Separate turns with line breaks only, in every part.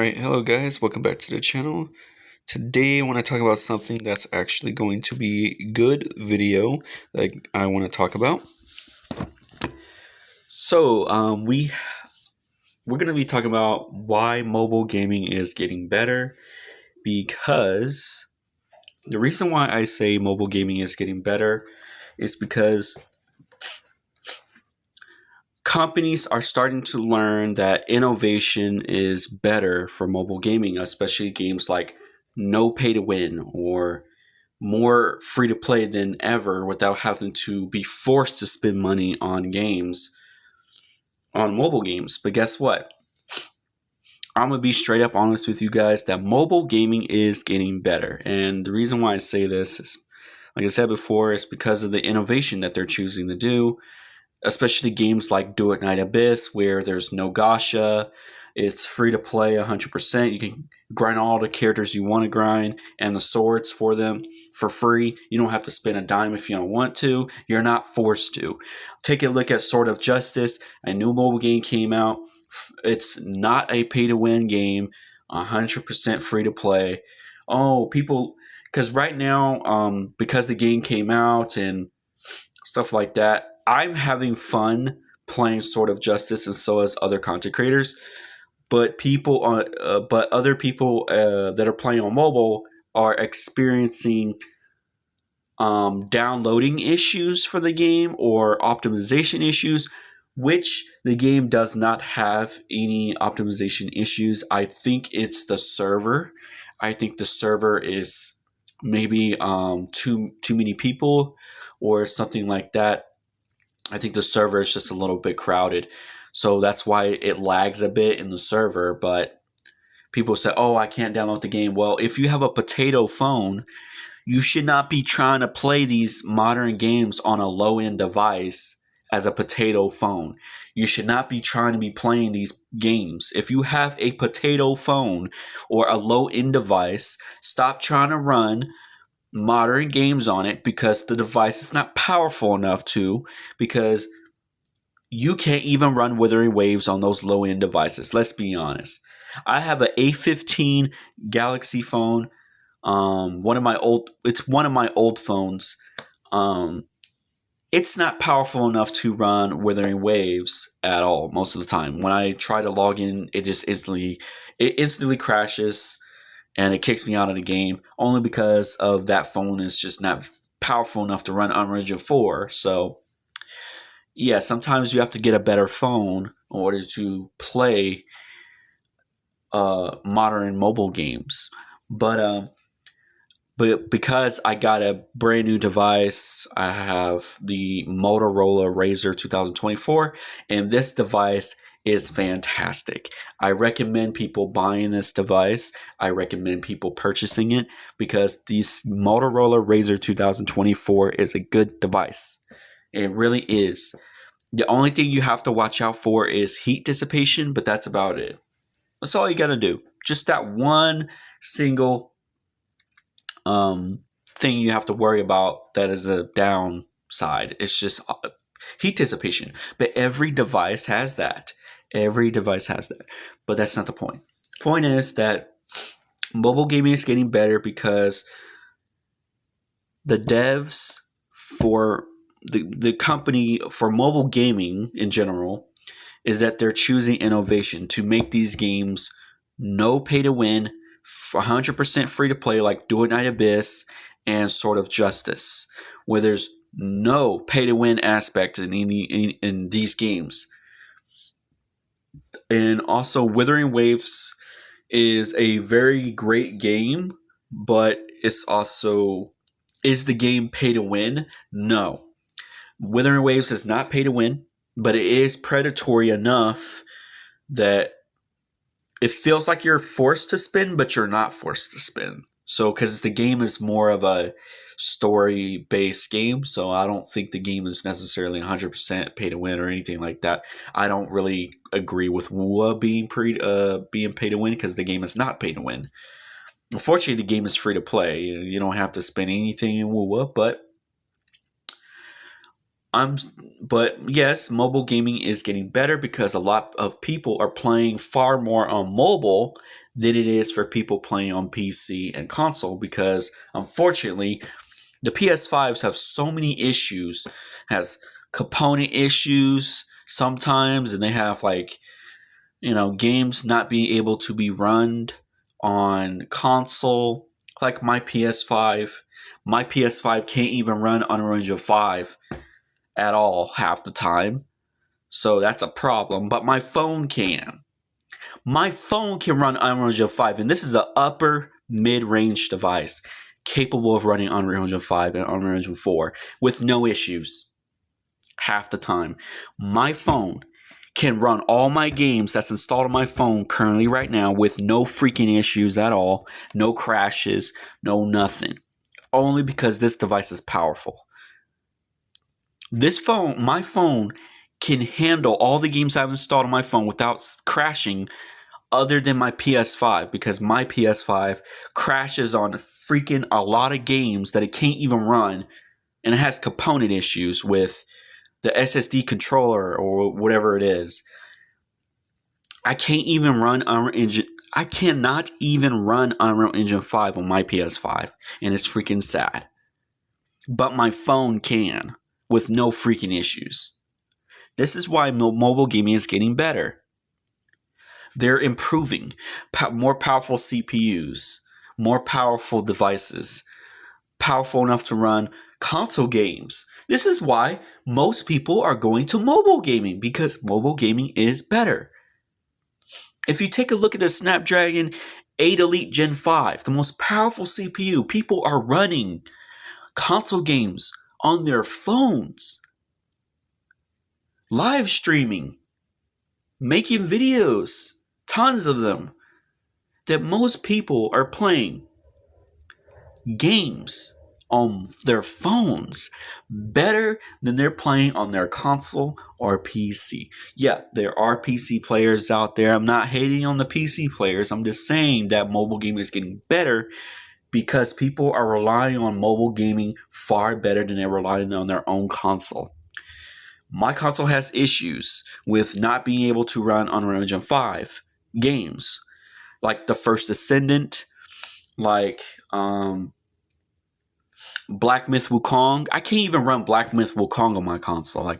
Alright, hello guys, welcome back to the channel. Today I want to talk about something that's actually going to be a good video that I want to talk about. We're going to be talking about why mobile gaming is getting better, because the reason why I say mobile gaming is getting better is because companies are starting to learn that innovation is better for mobile gaming, especially games like no pay to win or more free to play than ever without having to be forced to spend money on games, on mobile games. But guess what? I'm going to be straight up honest with you guys that mobile gaming is getting better. And the reason why I say this is, like I said before, is because of the innovation that they're choosing to do, especially games like Do It Night Abyss, where there's no gacha. It's free to play 100%. You can grind all the characters you want to grind and the swords for them for free. You don't have to spend a dime if you don't want to. You're not forced to. Take a look at Sword of Justice. A new mobile game came out. It's not a pay-to-win game. 100% free to play. Oh, people, because right now, because the game came out and stuff like that, I'm having fun playing Sword of Justice, and so as other content creators. But other people that are playing on mobile are experiencing downloading issues for the game or optimization issues, which the game does not have any optimization issues. I think it's the server. I think the server is maybe too many people or something like that. I think the server is just a little bit crowded. So that's why it lags a bit in the server. But people say, oh, I can't download the game. Well, if you have a potato phone, you should not be trying to play these modern games on a low-end device as a potato phone. You should not be trying to be playing these games. If you have a potato phone or a low-end device, stop trying to run modern games on it, because the device is not powerful enough to, because you can't even run Withering Waves on those low-end devices. Let's be honest. I have an A15 Galaxy phone. It's one of my old phones. It's not powerful enough to run Withering Waves at all most of the time. When I try to log in, it instantly crashes and it kicks me out of the game, only because of that phone is just not powerful enough to run Unreal Engine 4. So yeah, sometimes you have to get a better phone in order to play modern mobile games. But because I got a brand new device, I have the Motorola Razr 2024, and this device is fantastic. I recommend people buying this device. I recommend people purchasing it, because this Motorola Razr 2024 is a good device. It really is. The only thing you have to watch out for is heat dissipation, but that's about it. That's all you got to do. Just that one single thing you have to worry about that is a downside. It's just heat dissipation. But every device has that. Every device has that. But that's not the point. The point is that mobile gaming is getting better because the devs for the company for mobile gaming in general is that they're choosing innovation to make these games no pay to win, 100% free to play, like Do It Night Abyss and Sword of Justice, where there's no pay to win aspect in these games. And also, Withering Waves is a very great game, but it's also, is the game pay to win? No. Withering Waves is not pay to win, but it is predatory enough that it feels like you're forced to spend, but you're not forced to spend. So, because the game is more of a story-based game, so I don't think the game is necessarily 100% pay to win or anything like that. I don't really agree with WUA being pay to win, because the game is not pay to win. Unfortunately, the game is free to play. You don't have to spend anything in WUA, but yes, mobile gaming is getting better because a lot of people are playing far more on mobile than it is for people playing on PC and console, because unfortunately the PS5s have so many issues. Has component issues sometimes, and they have games not being able to be run on console. Like my PS5 can't even run Unreal Engine 5 at all half the time. So that's a problem, but my phone can. My phone can run Unreal Engine 5, and this is an upper mid-range device capable of running Unreal Engine 5 and Unreal Engine 4 with no issues half the time. My phone can run all my games that's installed on my phone currently right now with no freaking issues at all, no crashes, no nothing. Only because this device is powerful. My phone can handle all the games I've installed on my phone without crashing, other than my PS5, because my PS5 crashes on freaking a lot of games that it can't even run, and it has component issues with the SSD controller or whatever it is. I can't even run Unreal Engine. I cannot even run Unreal Engine 5 on my PS5, and it's freaking sad. But my phone can, with no freaking issues. This is why mobile gaming is getting better. They're improving. More powerful CPUs, more powerful devices, powerful enough to run console games. This is why most people are going to mobile gaming, because mobile gaming is better. If you take a look at the Snapdragon 8 Elite Gen 5, the most powerful CPU, people are running console games on their phones, live streaming, making videos, tons of them, that most people are playing games on their phones better than they're playing on their console or PC. Yeah, there are PC players out there. I'm not hating on the PC players. I'm just saying that mobile gaming is getting better because people are relying on mobile gaming far better than they're relying on their own console. My console has issues with not being able to run Unreal Engine 5 games, like The First Descendant, like Black Myth Wukong. I can't even run Black Myth Wukong on my console.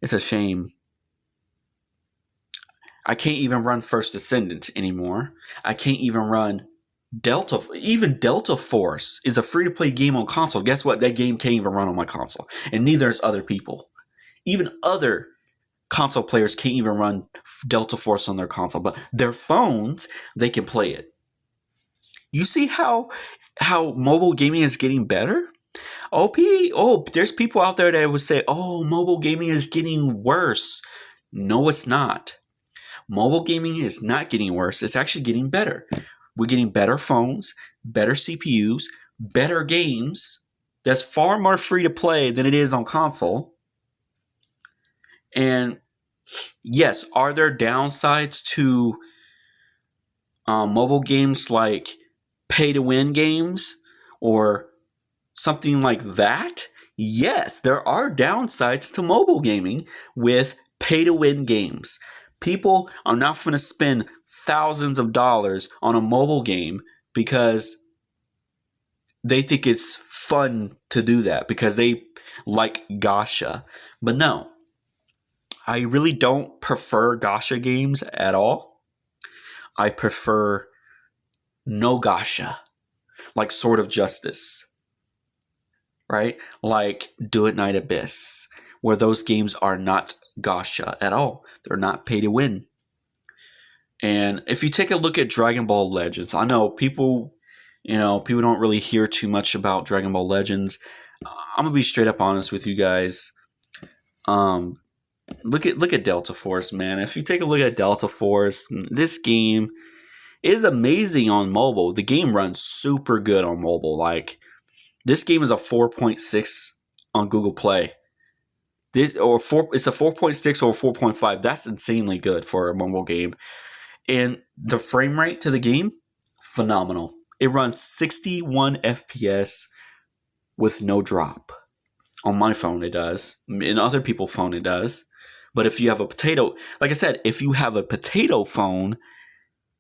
It's a shame. I can't even run First Descendant anymore. I can't even run Delta. Even Delta Force is a free-to-play game on console. Guess what? That game can't even run on my console. And neither is other people. Even other console players can't even run Delta Force on their console. But their phones, they can play it. You see how mobile gaming is getting better? There's people out there that would say, mobile gaming is getting worse. No, it's not. Mobile gaming is not getting worse. It's actually getting better. We're getting better phones, better CPUs, better games. That's far more free to play than it is on console. And yes, are there downsides to mobile games like pay-to-win games or something like that? Yes, there are downsides to mobile gaming with pay-to-win games. People are not going to spend thousands of dollars on a mobile game because they think it's fun to do that, because they like gacha. But no, I really don't prefer gacha games at all. I prefer no gacha, like Sword of Justice, right? Like Do It Night Abyss, where those games are not gacha at all. They're not pay to win. And if you take a look at Dragon Ball Legends, I know people don't really hear too much about Dragon Ball Legends. I'm gonna be straight up honest with you guys. Look at Delta Force, man. If you take a look at Delta Force, this game is amazing on mobile. The game runs super good on mobile. This game is a 4.6 on Google Play. It's a 4.6 or 4.5. That's insanely good for a mobile game. And the frame rate to the game, phenomenal. It runs 61 FPS with no drop. On my phone, it does. In other people's phone, it does. But if you have a potato, like I said, if you have a potato phone,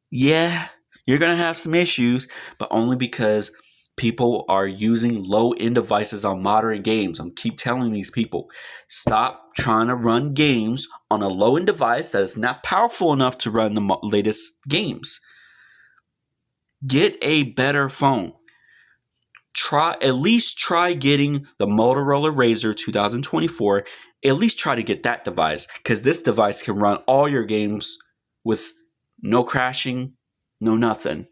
yeah, You're going to have some issues, but only because people are using low-end devices on modern games. I'm keep telling these people, stop trying to run games on a low-end device that is not powerful enough to run the latest games. Get a better phone. At least try getting the Motorola Razr 2024. At least try to get that device, because this device can run all your games with no crashing, no nothing.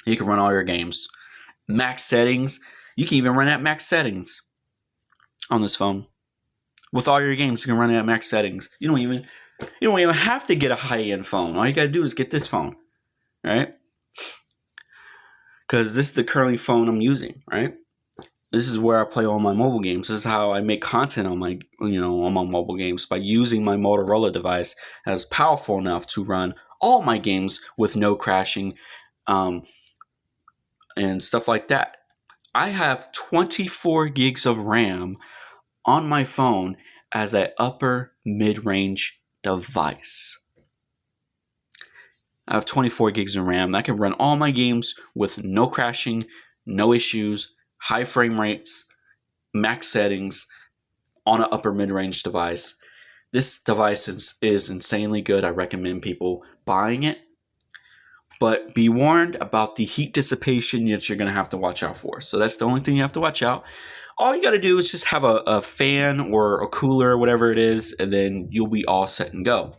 You can run all your games. Max settings. You can even run at max settings on this phone. With all your games, you can run it at max settings. You don't even have to get a high-end phone. All you gotta do is get this phone, right? Because this is the current phone I'm using, right? This is where I play all my mobile games. This is how I make content on my mobile games, by using my Motorola device that is powerful enough to run all my games with no crashing, and stuff like that. I have 24 gigs of RAM on my phone as an upper mid-range device. I have 24 gigs of RAM. I can run all my games with no crashing, no issues, high frame rates, max settings on an upper mid-range device. This device is insanely good. I recommend people buying it. But be warned about the heat dissipation that you're going to have to watch out for. So that's the only thing you have to watch out. All you got to do is just have a fan or a cooler or whatever it is, and then you'll be all set and go.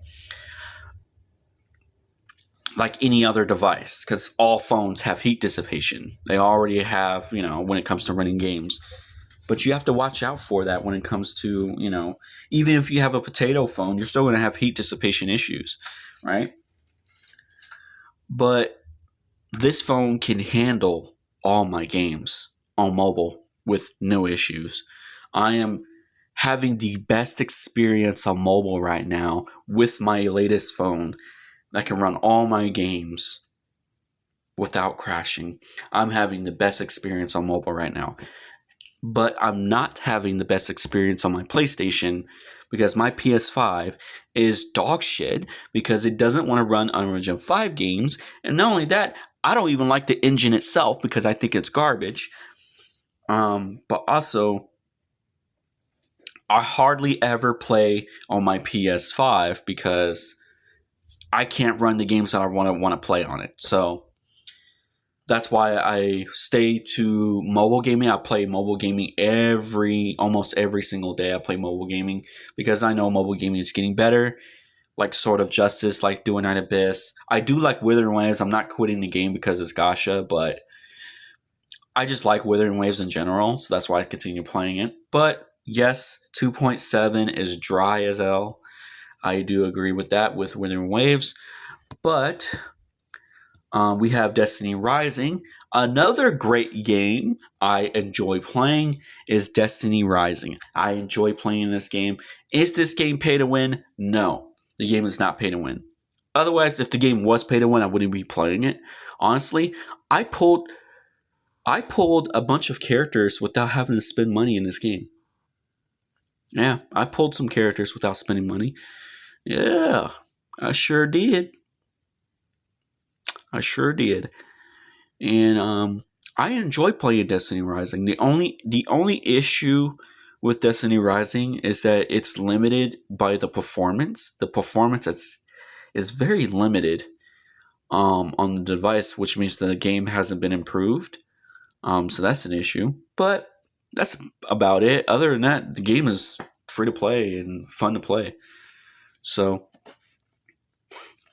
Like any other device, because all phones have heat dissipation. They already have, when it comes to running games. But you have to watch out for that when it comes to, even if you have a potato phone, you're still going to have heat dissipation issues, right? But this phone can handle all my games on mobile with no issues. I am having the best experience on mobile right now with my latest phone that can run all my games without crashing. I'm having the best experience on mobile right now. But I'm not having the best experience on my PlayStation, because my PS5 is dog shit, because it doesn't want to run Unreal Engine 5 games. And not only that, I don't even like the engine itself because I think it's garbage. But also, I hardly ever play on my PS5 because I can't run the games that I want to play on it. So that's why I stay to mobile gaming. I play mobile gaming almost every single day. I play mobile gaming because I know mobile gaming is getting better. Like Sword of Justice, like Doing Night Abyss. I do like Withering Waves. I'm not quitting the game because it's gacha, but I just like Withering Waves in general, so that's why I continue playing it. But yes, 2.7 is dry as hell. I do agree with that with Withering Waves. But we have Destiny Rising. Another great game I enjoy playing is Destiny Rising. I enjoy playing this game. Is this game pay to win? No, the game is not pay to win. Otherwise, if the game was pay to win, I wouldn't be playing it. Honestly, I pulled a bunch of characters without having to spend money in this game. Yeah, I pulled some characters without spending money. Yeah, I sure did. And I enjoy playing Destiny Rising. The only issue with Destiny Rising is that it's limited by the performance. The performance is very limited on the device, which means the game hasn't been improved. So that's an issue. But that's about it. Other than that, the game is free to play and fun to play. So,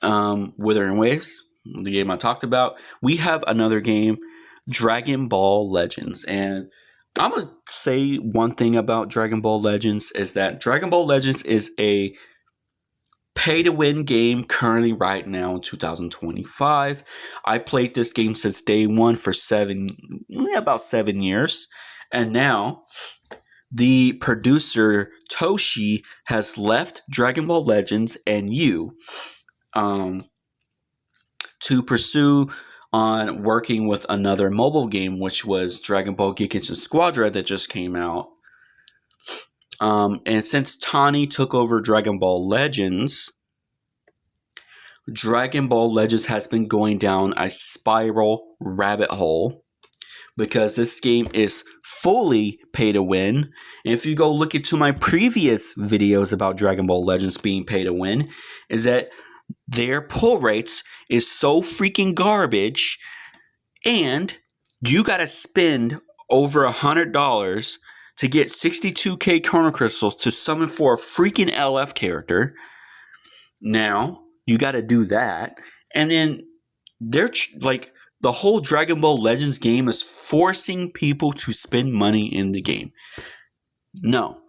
Withering Waves, the game I talked about. We have another game, Dragon Ball Legends. And I'm going to say one thing about Dragon Ball Legends is that Dragon Ball Legends is a pay-to-win game currently right now in 2025. I played this game since day one for about 7 years. And now the producer Toshi has left Dragon Ball Legends and to pursue on working with another mobile game, which was Dragon Ball Geekets and Squadra that just came out. And since Tani took over Dragon Ball Legends, Dragon Ball Legends has been going down a spiral rabbit hole because this game is fully pay to win. And if you go look into my previous videos about Dragon Ball Legends being pay to win, is that their pull rates is so freaking garbage, and you gotta spend over $100 to get 62k Chrono Crystals to summon for a freaking LF character. Now you gotta do that, and then they're like, the whole Dragon Ball Legends game is forcing people to spend money in the game. No.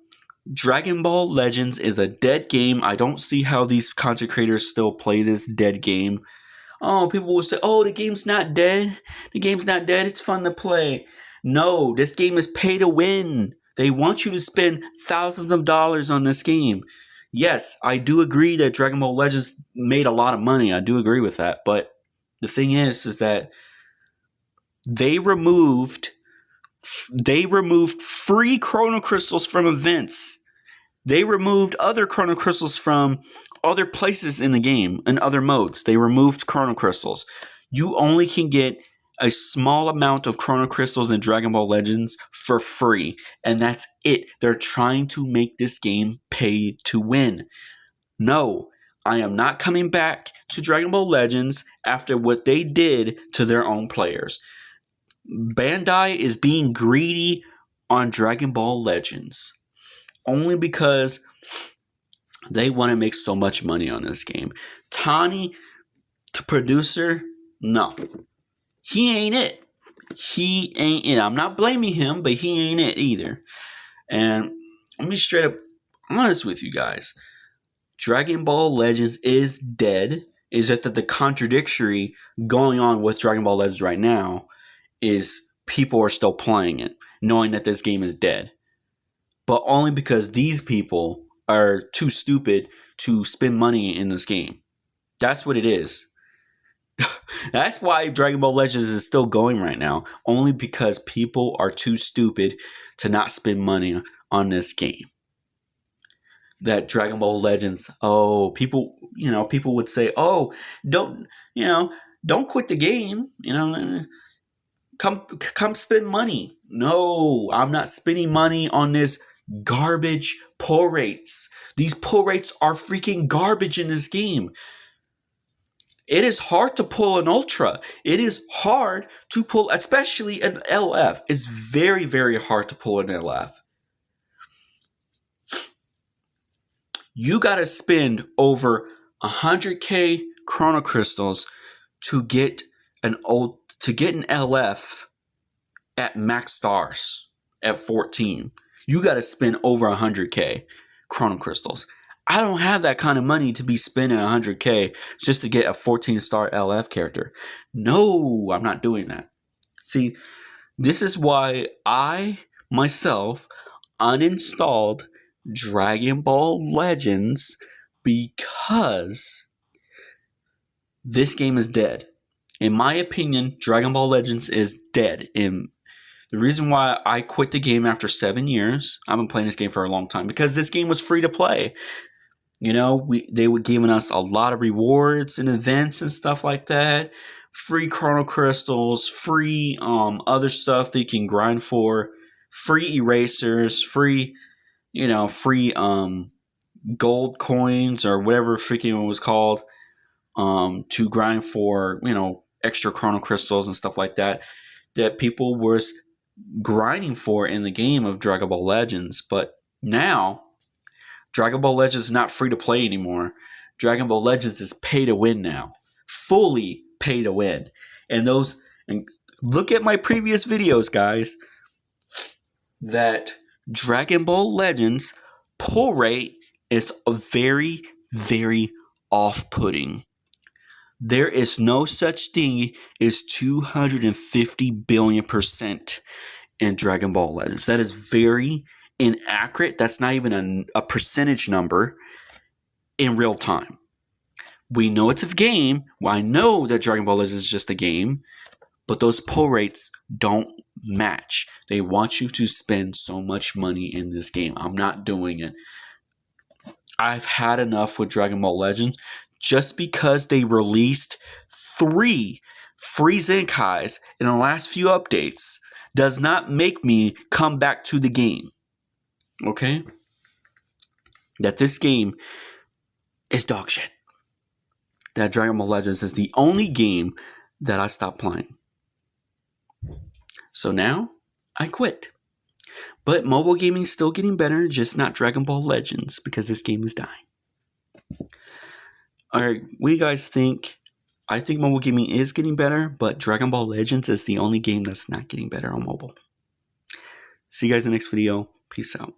Dragon Ball Legends is a dead game. I don't see how these content creators still play this dead game. Oh, people will say, oh, the game's not dead. The game's not dead. It's fun to play. No, this game is pay to win. They want you to spend thousands of dollars on this game. Yes, I do agree that Dragon Ball Legends made a lot of money. I do agree with that. But the thing is that they removed free Chrono Crystals from events. They removed other Chrono Crystals from other places in the game and other modes. They removed Chrono Crystals. You only can get a small amount of Chrono Crystals in Dragon Ball Legends for free, and that's it. They're trying to make this game pay to win. No, I am not coming back to Dragon Ball Legends after what they did to their own players. Bandai is being greedy on Dragon Ball Legends only because they want to make so much money on this game. Tani, the producer, no. He ain't it. He ain't it. I'm not blaming him, but he ain't it either. And let me straight up honest with you guys. Dragon Ball Legends is dead. Is that the contradictory going on with Dragon Ball Legends right now is people are still playing it, knowing that this game is dead. But only because these people are too stupid to spend money in this game. That's what it is. That's why Dragon Ball Legends is still going right now. Only because people are too stupid to not spend money on this game. That Dragon Ball Legends, people would say, oh, don't quit the game. Come spend money. No, I'm not spending money on this garbage pull rates. These pull rates are freaking garbage in this game. It is hard to pull an Ultra. It is hard to pull, especially an LF. It's very, very hard to pull an LF. You gotta spend over 100k Chrono Crystals to get an LF at max stars at 14. You gotta spend over 100k Chrono Crystals. I don't have that kind of money to be spending 100k just to get a 14-star LF character. No, I'm not doing that. See, this is why I, myself, uninstalled Dragon Ball Legends, because this game is dead. In my opinion, Dragon Ball Legends is dead. And the reason why I quit the game after 7 years, I've been playing this game for a long time, because this game was free to play. They were giving us a lot of rewards and events and stuff like that. Free Chrono Crystals, free other stuff that you can grind for, free erasers, free gold coins or whatever freaking it was called, to grind for, extra Chrono Crystals and stuff like that people were grinding for in the game of Dragon Ball Legends. But now Dragon Ball Legends is not free to play anymore. Dragon Ball Legends is pay to win now. Fully pay to win. And look at my previous videos, guys. That Dragon Ball Legends pull rate is a very, very off-putting. There is no such thing as 250 billion% in Dragon Ball Legends. That is very inaccurate. That's not even a percentage number in real time. We know it's a game. Well, I know that Dragon Ball Legends is just a game, but those pull rates don't match. They want you to spend so much money in this game. I'm not doing it. I've had enough with Dragon Ball Legends. just because they released 3 free Zenkais in the last few updates does not make me come back to the game. Okay? That this game is dog shit. That Dragon Ball Legends is the only game that I stopped playing. So now, I quit. But mobile gaming is still getting better, just not Dragon Ball Legends, because this game is dying. Alright, what do you guys think? I think mobile gaming is getting better, but Dragon Ball Legends is the only game that's not getting better on mobile. See you guys in the next video. Peace out.